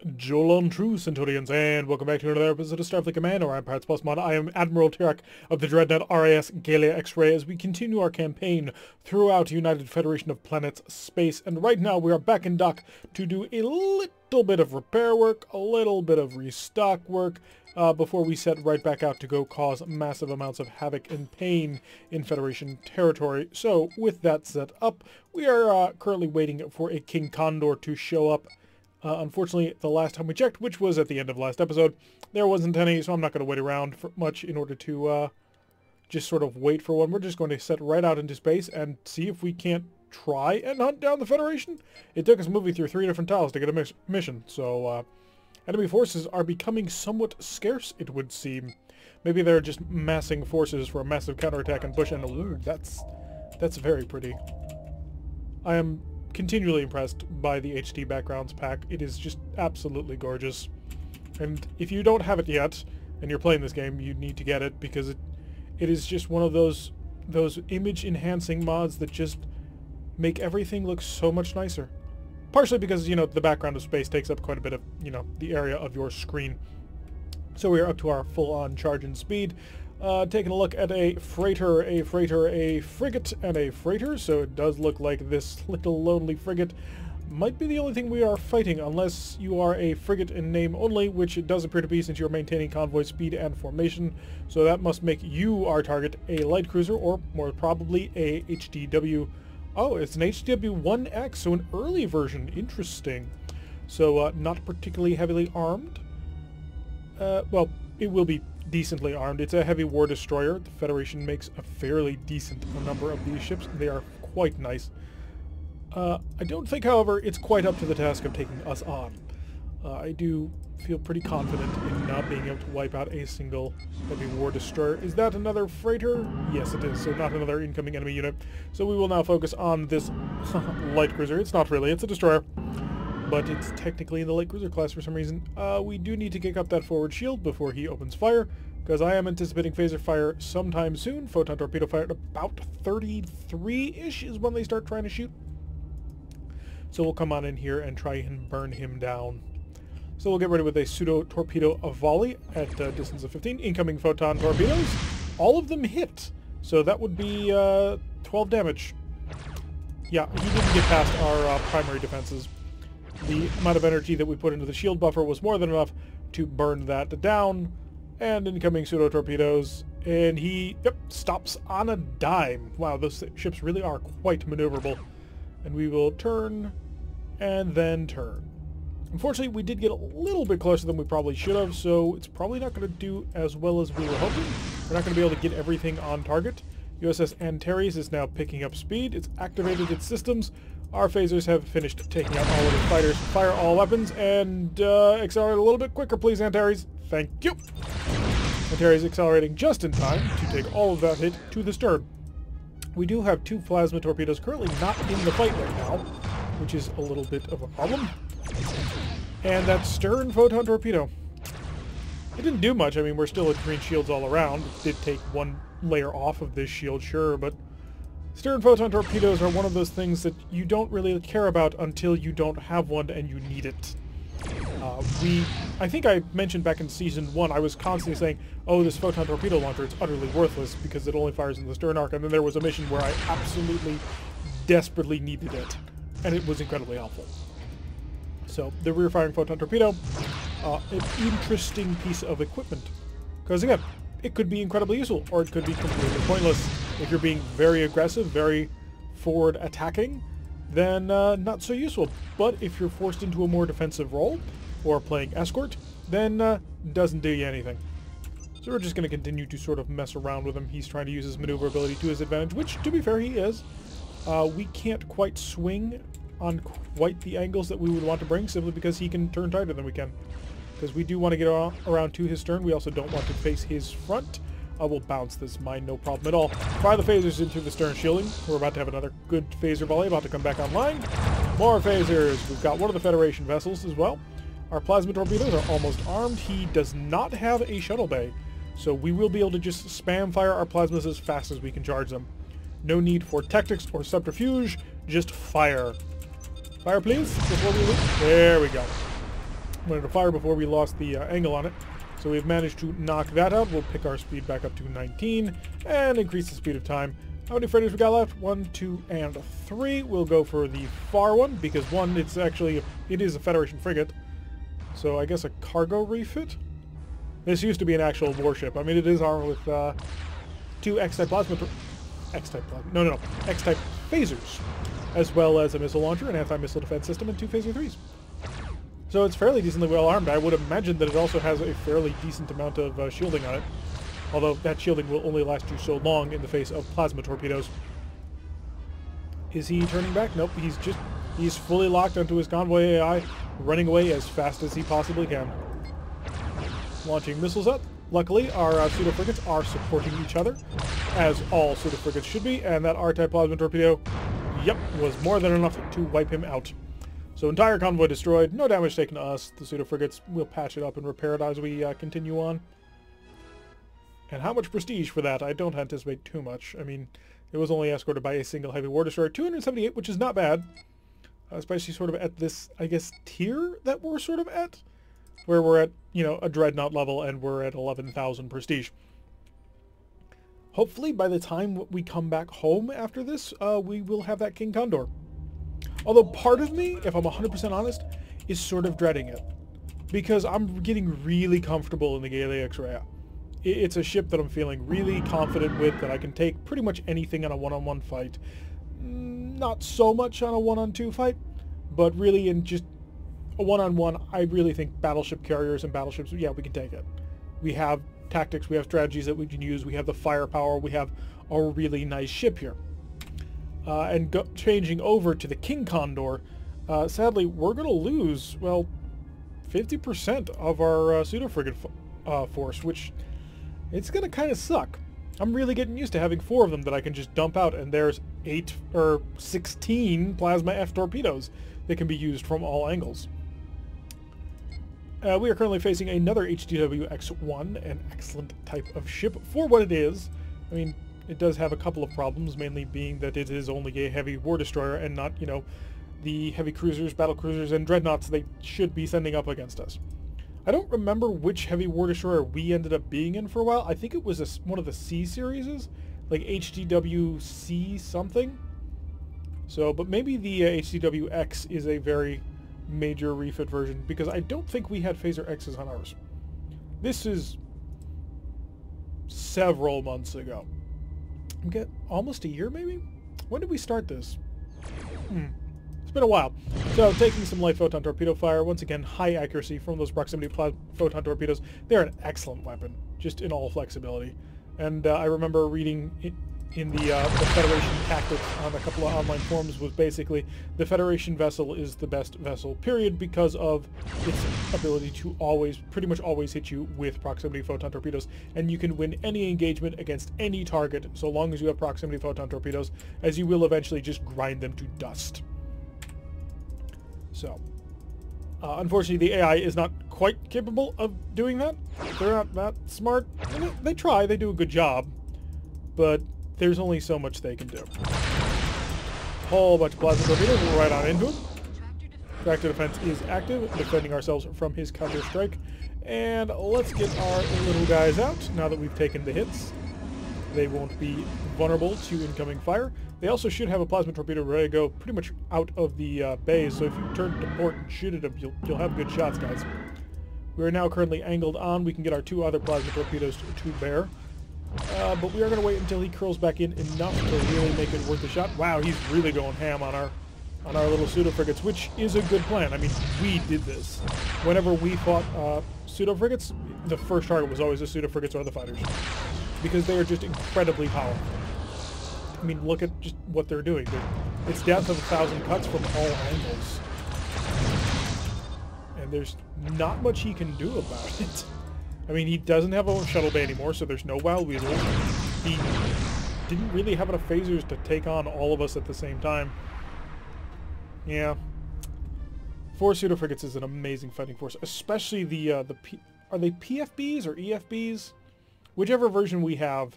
Jolan true Centurions, and welcome back to another episode of Starfleet Command, Orion Pirates Plus Mod. I am Admiral Tirak of the Dreadnought RAS Galia X-Ray as we continue our campaign throughout United Federation of Planets space. And right now we are back in dock to do a little bit of repair work, a little bit of restock work, before we set right back out to go cause massive amounts of havoc and pain in Federation territory. So with that set up, we are currently waiting for a King Condor to show up. Unfortunately, the last time we checked, which was at the end of last episode, there wasn't any, so I'm not going to wait around for much in order to just sort of wait for one. We're just going to set right out into space and see if we can't try and hunt down the Federation. It took us moving through 3 different tiles to get a mission, so enemy forces are becoming somewhat scarce, it would seem. Maybe they're just massing forces for a massive counterattack and bush, and ooh, that's very pretty. I am continually impressed by the HD backgrounds pack. It is just absolutely gorgeous. And if you don't have it yet, and you're playing this game, you need to get it, because it is just one of those image enhancing mods that just make everything look so much nicer. Partially because, you know, the background of space takes up quite a bit of, you know, the area of your screen. So we are up to our full-on charge and speed. Taking a look at a freighter, a frigate, and a freighter, so it does look like this little lonely frigate might be the only thing we are fighting, unless you are a frigate in name only, which it does appear to be since you're maintaining convoy speed and formation, so that must make you, our target, a light cruiser, or more probably a HDW. Oh, it's an HDW-1X, so an early version. Interesting. So, not particularly heavily armed. Well, it will be decently armed. It's a heavy war destroyer. The Federation makes a fairly decent number of these ships. They are quite nice. I don't think, however, it's quite up to the task of taking us on. I do feel pretty confident in not being able to wipe out a single heavy war destroyer. Is that another freighter? Yes, it is. So not another incoming enemy unit. So we will now focus on this light cruiser. It's not really. It's a destroyer. But it's technically in the light cruiser class for some reason. We do need to kick up that forward shield before he opens fire, because I am anticipating phaser fire sometime soon. Photon torpedo fire at about 33-ish is when they start trying to shoot. So we'll come on in here and try and burn him down. So we'll get ready with a pseudo torpedo volley at a distance of 15. Incoming photon torpedoes. All of them hit. So that would be 12 damage. Yeah, he didn't get past our primary defenses. The amount of energy that we put into the shield buffer was more than enough to burn that down. And incoming pseudo-torpedoes. And he, stops on a dime. Wow, those ships really are quite maneuverable. And we will turn, and then turn. Unfortunately, we did get a little bit closer than we probably should have, so it's probably not going to do as well as we were hoping. We're not going to be able to get everything on target. USS Antares is now picking up speed. It's activated its systems. Our phasers have finished taking out all of its fighters. Fire all weapons and accelerate a little bit quicker, please, Antares. Thank you. Antares accelerating just in time to take all of that hit to the stern. We do have 2 plasma torpedoes currently not in the fight right now, which is a little bit of a problem. And that stern photon torpedo. It didn't do much. I mean, we're still at green shields all around. It did take one layer off of this shield, sure, but stern photon torpedoes are one of those things that you don't really care about until you don't have one and you need it. I think I mentioned back in Season 1, I was constantly saying, oh, this photon torpedo launcher is utterly worthless because it only fires in the stern arc, and then there was a mission where I absolutely, desperately needed it, and it was incredibly helpful. So, the rear-firing photon torpedo, an interesting piece of equipment. Because, again, it could be incredibly useful, or it could be completely pointless. If you're being very aggressive, very forward attacking, then not so useful. But if you're forced into a more defensive role, or playing escort, then doesn't do you anything. So we're just going to continue to sort of mess around with him. He's trying to use his maneuverability to his advantage, which, to be fair, he is. We can't quite swing on quite the angles that we would want to bring, simply because he can turn tighter than we can. Because we do want to get around to his stern. We also don't want to face his front. We'll bounce this mine, no problem at all. Fire the phasers into the stern shielding. We're about to have another good phaser volley about to come back online. More phasers. We've got one of the Federation vessels as well. Our plasma torpedoes are almost armed. He does not have a shuttle bay, so we will be able to just spam fire our plasmas as fast as we can charge them. No need for tactics or subterfuge, just fire. Fire, please, before we leave. There we go. wanted to fire before we lost the angle on it. So we've managed to knock that out. We'll pick our speed back up to 19 and increase the speed of time. How many freighters we got left? 1, 2, and 3. We'll go for the far one because one, it is a Federation frigate. So I guess a cargo refit? This used to be an actual warship. I mean, it is armed with 2 X-type plasma... X-type plasma... No. X-type phasers, as well as a missile launcher, an anti-missile defense system, and 2 phaser 3s. So it's fairly decently well armed. I would imagine that it also has a fairly decent amount of shielding on it. Although that shielding will only last you so long in the face of plasma torpedoes. Is he turning back? Nope, he's fully locked onto his convoy AI, running away as fast as he possibly can. Launching missiles up. Luckily, our pseudo-frigates are supporting each other, as all pseudo-frigates should be, and that R-type plasma torpedo, yep, was more than enough to wipe him out. So entire convoy destroyed, no damage taken to us. The pseudo-frigates will patch it up and repair it as we continue on. And how much prestige for that? I don't anticipate too much. I mean, it was only escorted by a single heavy war destroyer, 278, which is not bad. Especially sort of at this, I guess, tier that we're sort of at. Where we're at, you know, a dreadnought level and we're at 11,000 prestige. Hopefully by the time we come back home after this, we will have that King Condor. Although part of me, if I'm 100% honest, is sort of dreading it. Because I'm getting really comfortable in the Gallia X-Ray. It's a ship that I'm feeling really confident with, that I can take pretty much anything in a one-on-one fight. Not so much on a one-on-two fight, but really in just a one-on-one, I really think battleship carriers and battleships, yeah, we can take it. We have tactics, we have strategies that we can use, we have the firepower, we have a really nice ship here. Changing over to the King Condor, sadly, we're going to lose, well, 50% of our pseudo-frigate force, which it's going to kind of suck. I'm really getting used to having 4 of them that I can just dump out, and there's 16 Plasma F torpedoes that can be used from all angles. We are currently facing another HDW X-1, an excellent type of ship for what it is. I mean, it does have a couple of problems, mainly being that it is only a heavy war destroyer and not, you know, the heavy cruisers, battle cruisers, and dreadnoughts they should be sending up against us. I don't remember which heavy war destroyer we ended up being in for a while. I think it was one of the C series, like HDW C something. So, but maybe the HDW X is a very major refit version, because I don't think we had phaser X's on ours. This is several months ago. Almost a year maybe? When did we start this? It's been a while. So taking some light photon torpedo fire, once again high accuracy from those proximity photon torpedoes. They're an excellent weapon, just in all flexibility. And I remember reading in the Federation tactics on a couple of online forums was basically the Federation vessel is the best vessel, period, because of its ability to pretty much always hit you with proximity photon torpedoes, and you can win any engagement against any target so long as you have proximity photon torpedoes, as you will eventually just grind them to dust. So, unfortunately the AI is not quite capable of doing that. They're not that smart. They try, they do a good job, but there's only so much they can do. Whole bunch of plasma torpedoes, we're right on into him. Tractor defense is active, defending ourselves from his counter strike. And let's get our little guys out now that we've taken the hits. They won't be vulnerable to incoming fire. They also should have a plasma torpedo ready to go pretty much out of the bay, so if you turn to port and shoot at them, you'll have good shots, guys. We are now currently angled on. We can get our 2 other plasma torpedoes to bear. But we are going to wait until he curls back in enough to really make it worth a shot. Wow, he's really going ham on our little pseudo-frigates, which is a good plan. I mean, we did this. Whenever we fought pseudo-frigates, the first target was always the pseudo-frigates or the fighters, because they are just incredibly powerful. I mean, look at just what they're doing. It's death of 1,000 cuts from all angles. And there's not much he can do about it. I mean, he doesn't have a shuttle bay anymore, so there's no wild weasels. He didn't really have enough phasers to take on all of us at the same time. Yeah. 4 pseudo-frigates is an amazing fighting force, especially are they PFBs or EFBs? Whichever version we have,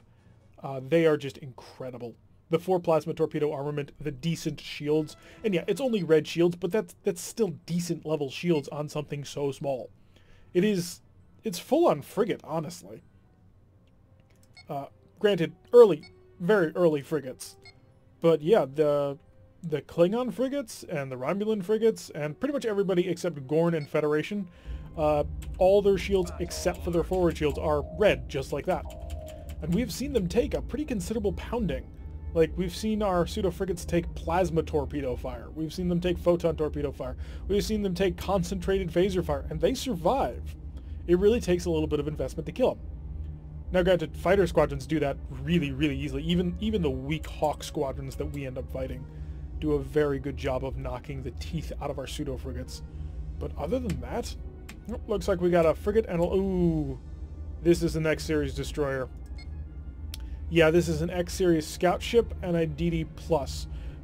they are just incredible. the 4 plasma torpedo armament, the decent shields. And yeah, it's only red shields, but that's still decent level shields on something so small. It's full on frigate, honestly. Granted, very early frigates. But yeah, the Klingon frigates and the Romulan frigates and pretty much everybody except Gorn and Federation, all their shields except for their forward shields are red, just like that. And we've seen them take a pretty considerable pounding. Like, we've seen our pseudo-frigates take plasma torpedo fire. We've seen them take photon torpedo fire. We've seen them take concentrated phaser fire, and they survive. It really takes a little bit of investment to kill them. Now, granted, fighter squadrons do that really, really easily. Even the weak Hawk squadrons that we end up fighting do a very good job of knocking the teeth out of our pseudo-frigates. But other than that, looks like we got a frigate and ooh, this is an X-Series destroyer. Yeah, this is an X-Series scout ship and a DD+.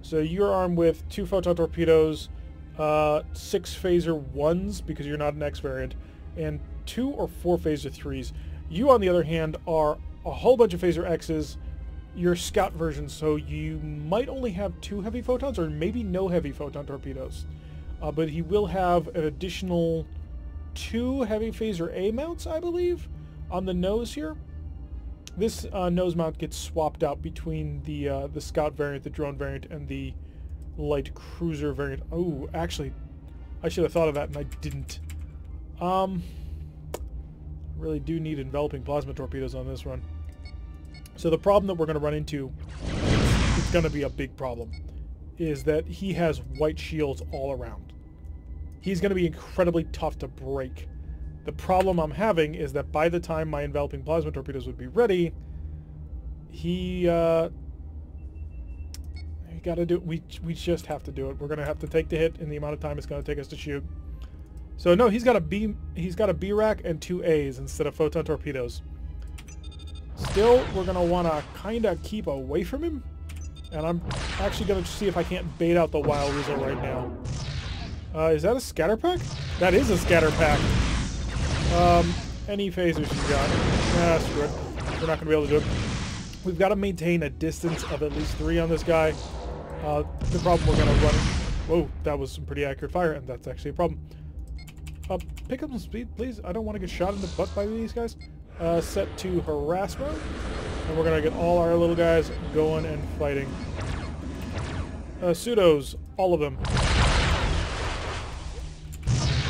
So you're armed with 2 photon torpedoes, 6 phaser 1s, because you're not an X variant, and 2 or 4 phaser 3s. You, on the other hand, are a whole bunch of phaser Xs, your scout version, so you might only have 2 heavy photons, or maybe no heavy photon torpedoes. But he will have an additional 2 heavy phaser A mounts, I believe, on the nose here. This nose mount gets swapped out between the scout variant, the drone variant, and the light cruiser variant. Oh, actually, I should have thought of that, and I didn't. Really do need enveloping plasma torpedoes on this run. So the problem that we're going to run into, it's going to be a big problem, is that he has white shields all around. He's going to be incredibly tough to break. The problem I'm having is that by the time my enveloping plasma torpedoes would be ready, we gotta do it. We just have to do it. We're gonna have to take the hit in the amount of time it's gonna take us to shoot. So no, he's got a B rack and 2 A's instead of photon torpedoes. Still, we're gonna wanna kinda keep away from him, and I'm actually gonna see if I can't bait out the Wild Weasel right now. Is that a scatter pack? That is a scatter pack. Any phasers you got? Nah, screw it. We're not going to be able to do it. We've got to maintain a distance of at least 3 on this guy. The problem we're going to run... Whoa, that was some pretty accurate fire, and that's actually a problem. Pick up some speed, please. I don't want to get shot in the butt by these guys. Set to harass mode. And we're going to get all our little guys going and fighting. Pseudos, all of them.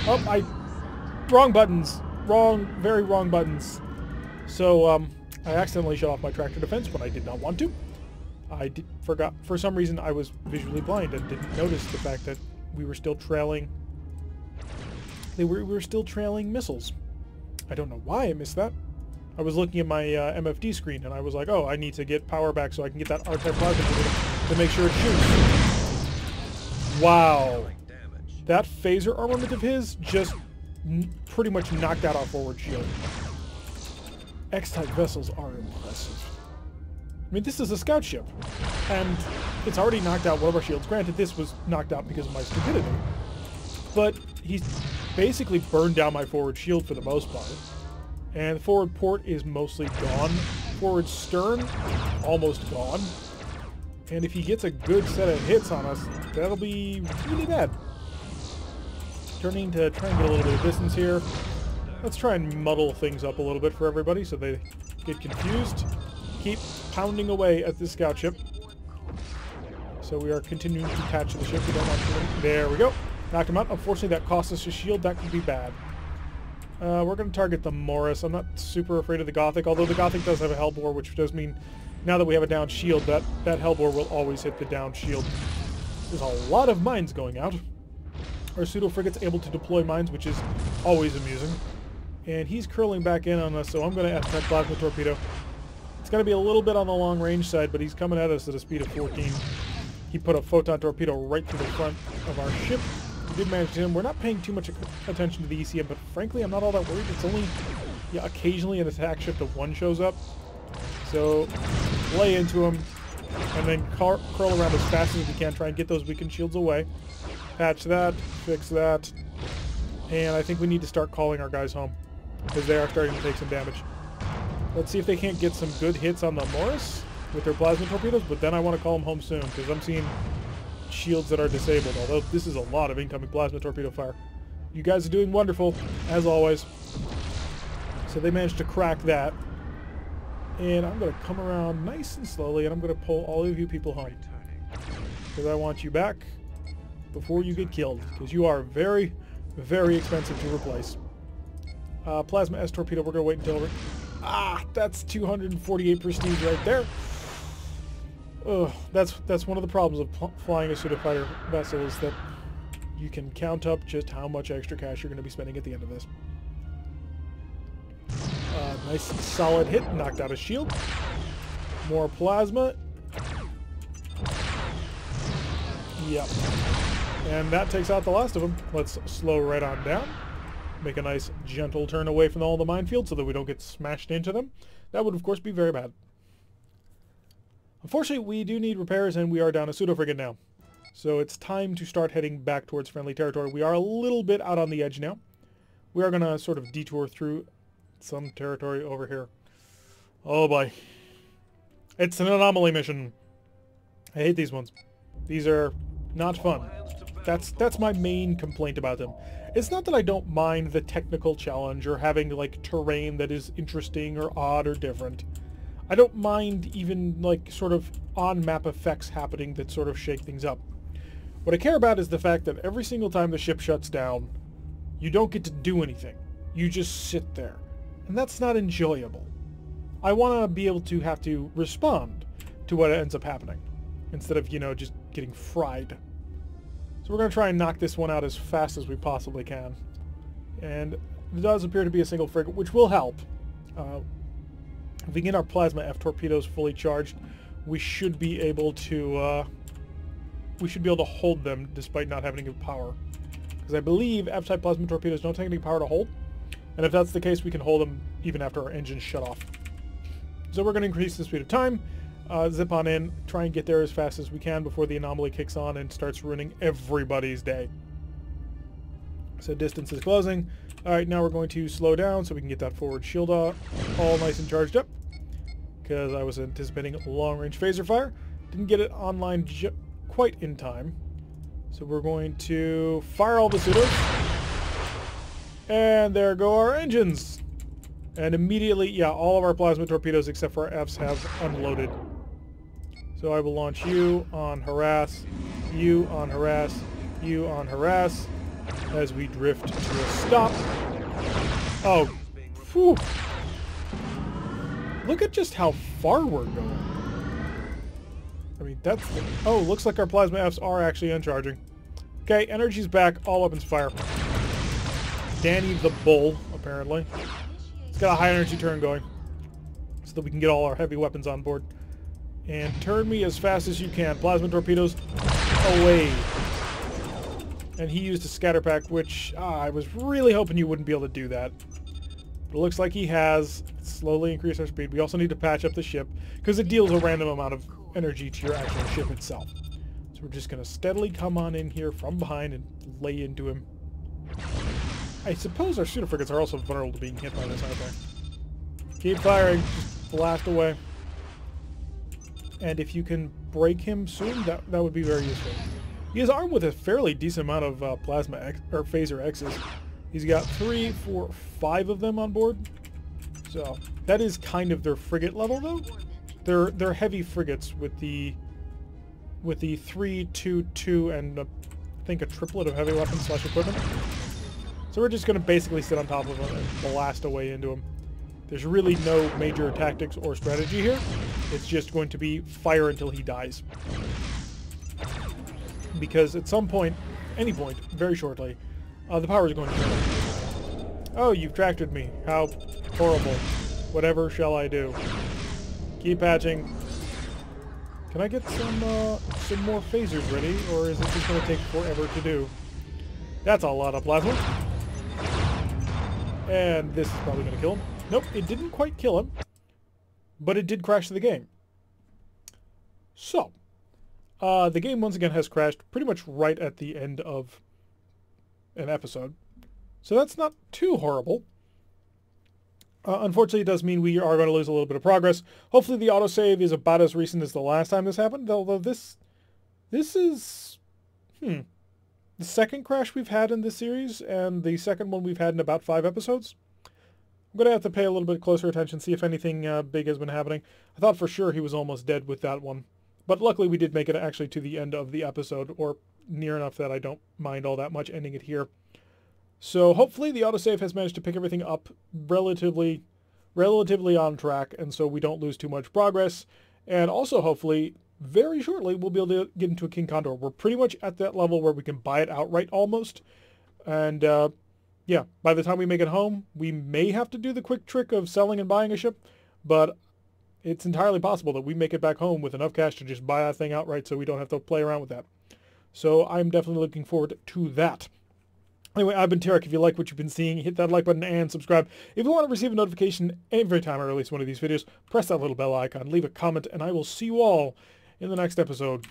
Oh, wrong buttons. Very wrong buttons. So, I accidentally shut off my tractor defense when I did not want to. Forgot, for some reason I was visually blind and didn't notice the fact that we were still trailing. We were still trailing missiles. I don't know why I missed that. I was looking at my MFD screen and I was like, oh, I need to get power back so I can get that R-type plasma to make sure it shoots. Wow. That phaser armament of his just pretty much knocked out our forward shield. X-type vessels are impressive. I mean, this is a scout ship, and it's already knocked out one of our shields. Granted, this was knocked out because of my stupidity, but he's basically burned down my forward shield for the most part. And the forward port is mostly gone. Forward stern, almost gone. And if he gets a good set of hits on us, that'll be really bad. Turning to try and get a little bit of distance here. Let's try and muddle things up a little bit for everybody so they get confused. Keep pounding away at this scout ship. So we are continuing to attach to the ship. We don't want to. There we go. Knocked him out. Unfortunately, that cost us a shield. That could be bad. We're going to target the Morris. I'm not super afraid of the Gothic, although the Gothic does have a Hellbore, which does mean now that we have a down shield, that Hellbore will always hit the down shield. There's a lot of mines going out. Our pseudo-frigate's able to deploy mines, which is always amusing. And he's curling back in on us, so I'm going to attack plasma torpedo. It's going to be a little bit on the long-range side, but he's coming at us at a speed of 14. He put a photon torpedo right through the front of our ship. We did manage to hit him. We're not paying too much attention to the ECM, but frankly, I'm not all that worried. It's only occasionally an attack ship of 1 shows up. So, lay into him, and then curl around as fast as we can, try and get those weakened shields away. Patch that, fix that, and I think we need to start calling our guys home, because they are starting to take some damage. Let's see if they can't get some good hits on the Morris. with their plasma torpedoes, but then I want to call them home soon, because I'm seeing shields that are disabled, although this is a lot of incoming plasma torpedo fire. You guys are doing wonderful, as always. So they managed to crack that. And I'm going to come around nice and slowly, and I'm going to pull all of you people home. Because I want you back before you get killed, because you are very, very expensive to replace. Plasma S torpedo, we're going to wait until... that's 248 prestige right there. Ugh, that's one of the problems of flying a pseudo-fighter vessel, is that you can count up just how much extra cash you're going to be spending at the end of this. Nice solid hit, knocked out a shield. More plasma. Yep. And that takes out the last of them. Let's slow right on down. Make a nice gentle turn away from all the minefields so that we don't get smashed into them. That would, of course, be very bad. Unfortunately, we do need repairs, and we are down a pseudo-frigate now. So it's time to start heading back towards friendly territory. We are a little bit out on the edge now. We are going to sort of detour through some territory over here. Oh boy. It's an anomaly mission. I hate these ones. These are not fun. That's my main complaint about them. It's not that I don't mind the technical challenge or having like terrain that is interesting or odd or different. I don't mind even like sort of on-map effects happening that sort of shake things up. What I care about is the fact that every single time the ship shuts down, you don't get to do anything. You just sit there. And that's not enjoyable. I want to be able to have to respond to what ends up happening instead of, you know, just getting fried. So we're going to try and knock this one out as fast as we possibly can. And it does appear to be a single frigate, which will help. If we get our plasma F torpedoes fully charged, we should be able to hold them despite not having any power. Because I believe F-type plasma torpedoes don't take any power to hold. And if that's the case, we can hold them even after our engines shut off. So we're going to increase the speed of time, zip on in, try and get there as fast as we can before the anomaly kicks on and starts ruining everybody's day. So distance is closing. Alright, now we're going to slow down so we can get that forward shield all nice and charged up. Because I was anticipating long-range phaser fire. Didn't get it online quite in time. So we're going to fire all the pseudos. And there go our engines. And immediately, yeah, all of our plasma torpedoes except for our Fs have unloaded. So I will launch you on harass, you on harass, you on harass, as we drift to a stop. Oh, phew. Look at just how far we're going. I mean, that's... Oh, looks like our plasma Fs are actually uncharging. Okay, energy's back, all weapons fire. Danny the Bull, apparently. It's got a high energy turn going, so that we can get all our heavy weapons on board. And turn me as fast as you can. Plasma torpedoes away. And he used a scatter pack, which I was really hoping you wouldn't be able to do that. But it looks like he has. Slowly increase our speed. We also need to patch up the ship, because it deals a random amount of energy to your actual ship itself. So we're just going to steadily come on in here from behind and lay into him. I suppose our pseudo frigates are also vulnerable to being hit by this, aren't they? Keep firing. Just blast away. And if you can break him soon, that would be very useful. He is armed with a fairly decent amount of plasma X, or phaser X's. He's got 3, 4, 5 of them on board. So that is kind of their frigate level, though. They're heavy frigates with the 3, 2, 2, and I think a triplet of heavy weapons / equipment. So we're just going to basically sit on top of him and blast away into him. There's really no major tactics or strategy here. It's just going to be fire until he dies. Because at some point, any point, very shortly, the power is going to turn on. Oh, you've tractored me. How horrible. Whatever shall I do? Keep patching. Can I get some more phasers ready, or is it just going to take forever to do? That's a lot of plasma. And this is probably going to kill him. Nope, it didn't quite kill him, but it did crash the game. So, the game once again has crashed pretty much right at the end of an episode. So that's not too horrible. Unfortunately, it does mean we are going to lose a little bit of progress. Hopefully the autosave is about as recent as the last time this happened, although this is the second crash we've had in this series, and the second one we've had in about 5 episodes. I'm going to have to pay a little bit closer attention, see if anything big has been happening. I thought for sure he was almost dead with that one. But luckily we did make it actually to the end of the episode, or near enough that I don't mind all that much ending it here. So hopefully the autosave has managed to pick everything up relatively on track, and so we don't lose too much progress. And also hopefully, very shortly, we'll be able to get into a King Condor. We're pretty much at that level where we can buy it outright almost. And yeah, by the time we make it home, we may have to do the quick trick of selling and buying a ship, but it's entirely possible that we make it back home with enough cash to just buy that thing outright so we don't have to play around with that. So I'm definitely looking forward to that. Anyway, I've been Tarek. If you like what you've been seeing, hit that like button and subscribe. If you want to receive a notification every time I release one of these videos, press that little bell icon, leave a comment, and I will see you all in the next episode.